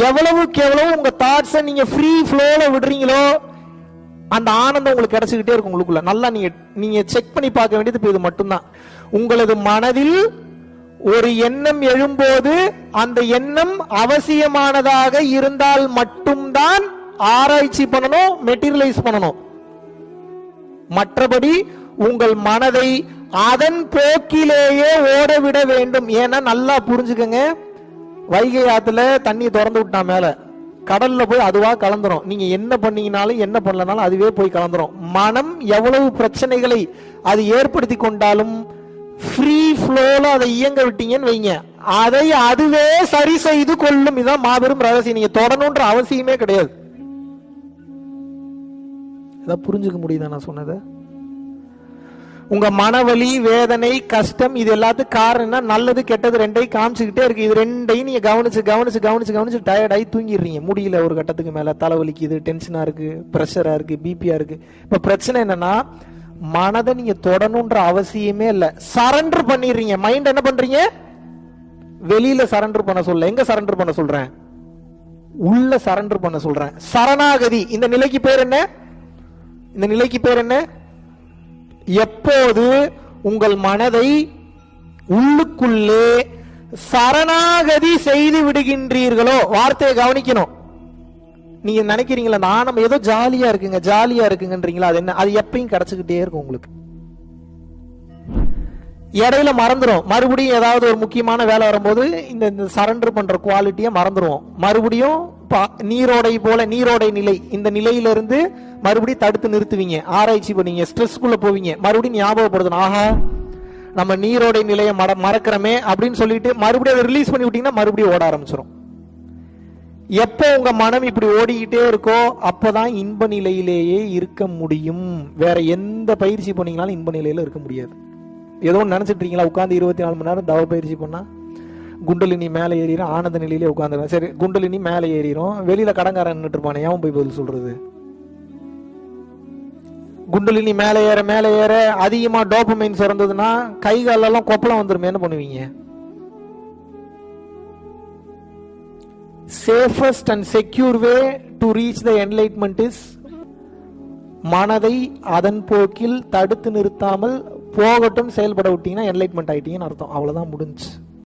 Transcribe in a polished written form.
எவ்வளவுக்கு எவ்வளவு உங்க தாட்ஸை நீங்க ஃப்ரீ ஃப்ளோல விடுறீங்களோ அந்த ஆனந்தம் உங்களுக்கு கிடைச்சிக்கிட்டே இருக்கும் உங்களுக்குள்ள. நல்லா நீங்க செக் பண்ணி பார்க்க வேண்டியது இது மட்டும்தான். உங்களது மனதில் ஒரு எண்ணம் எழும்போது அந்த எண்ணம் அவசியமானதாக இருந்தால் மட்டும்தான் ஆராய்ச்சி பண்ணணும், மெட்டீரியலைஸ் பண்ணணும். மற்றபடி உங்கள் மனதை அதன் போக்கிலேயே ஓடவிட வேண்டும். ஏன்னா நல்லா புரிஞ்சுக்கங்க, வைகை ஆத்துல தண்ணி திறந்து விட்டா மேல கடல்ல போய் அதுவா கலந்துரும். நீங்க என்ன பண்ணீங்கனாலும் என்ன பண்ணலனாலும் அதுவே போய் கலந்துரும். மனம் எவ்வளவு பிரச்சனைகளை அது ஏற்படுத்தி கொண்டாலும் ஃப்ரீ ஃப்ளோல அதை இயங்க விட்டீங்கன்னு வைங்க, அதை அதுவே சரி செய்து கொள்ளும். இதுதான் மாபெரும் ரகசியம். நீங்க தொடணும்ன்ற அவசியமே கிடையாது. இதை புரிஞ்சுக்க முடியுதா நான் சொன்னது? உங்க மனவலி, வேதனை, கஷ்டம் இது எல்லாத்துக்கும் காரணம் நல்லது கெட்டது ரெண்டையும் காமிச்சுக்கிட்டே இருக்கு. இது ரெண்டையும் நீங்க கவனிச்சு கவனிச்சு கவனிச்சு கவனிச்சு டயர்டாகி தூங்கிடுறீங்க. முடியல, ஒரு கட்டத்துக்கு மேல தலைவலிக்குது, டென்ஷனா இருக்கு, பிரஷரா இருக்கு, பிபியா இருக்கு. இப்ப பிரச்சனை என்னன்னா மனதை நீங்க தொடணும்ன்ற அவசியமே இல்ல, சரண்டர் பண்ணிடுறீங்க. மைண்ட் என்ன பண்றீங்க? வெளியில சரண்டர் பண்ண சொல்ல, எங்க சரண்டர் பண்ண சொல்றேன்? உள்ள சரண்டர் பண்ண சொல்றேன். சரணாகதி. இந்த நிலைக்கு பேர் என்ன? இந்த நிலைக்கு பேர் என்ன? எப்போது உங்கள் மனதை உள்ளுக்குள்ளே சரணாகதி செய்து விடுகின்றீர்களோ, வார்த்தையை கவனிக்கணும். நீங்க நினைக்கிறீங்களா நான் ஏதோ ஜாலியா இருக்குங்க ஜாலியா இருக்குங்கன்றீங்களா? அது என்ன? அது எப்பயும் கிடைச்சுக்கிட்டே இருக்கும் உங்களுக்கு. இடையில மறந்துடும். மறுபடியும் ஏதாவது ஒரு முக்கியமான வேலை வரும்போது இந்த சரண்டர் பண்ற குவாலிட்டியை மறந்துடுவோம். மறுபடியும் நீரோடை போல, நீரோடை நிலை, இந்த நிலையிலிருந்து மறுபடியும் தடுத்து நிறுத்துவீங்க, ஆராய்ச்சி பண்ணீங்க, ஸ்ட்ரெஸ்க்குள்ள போவீங்க, மறுபடியும் ஞாபகப்படுத்தணும், ஆஹா நம்ம நீரோடை நிலையை மறக்கிறோமே அப்படின்னு சொல்லிட்டு மறுபடியும் அதை ரிலீஸ் பண்ணி விட்டீங்கன்னா மறுபடியும் ஓட ஆரம்பிச்சிடும். எப்போ உங்க மனம் இப்படி ஓடிக்கிட்டே இருக்கோ அப்பதான் இன்ப நிலையிலேயே இருக்க முடியும். வேற எந்த பயிற்சி பண்ணீங்கனாலும் இன்ப நிலையில இருக்க முடியாது. ஏதோ நினைச்சிட்டு இருக்கீங்களா உட்காந்து 24 மணி நேரம் தவ பயிற்சி பண்ணா குண்டலினி மேலே ஏறிடும், ஆனந்த நிலையிலே உட்காந்துடும். சரி, குண்டலினி மேலே ஏறிடும், வெளியில கடங்காரன் நின்றுட்டு இருப்பானே, ஏன் போய் பதில் சொல்றது? குண்டலினி மேலே ஏற அதிகமா டோபமைன் சுரந்ததுன்னா கை காலெல்லாம் கொப்பளம் வந்துருமே, என்ன பண்ணுவீங்க? Safest and secure way to reach the enlightenment is மனதை அதன் போக்கில் தடுத்து நிறுத்தாமல் போகட்டும் செயல்பட விட்டீங்கன்னா என்லைட்மெண்ட் ஆயிட்டீங்கன்னு அர்த்தம். அவ்வளவுதான், முடிஞ்சு.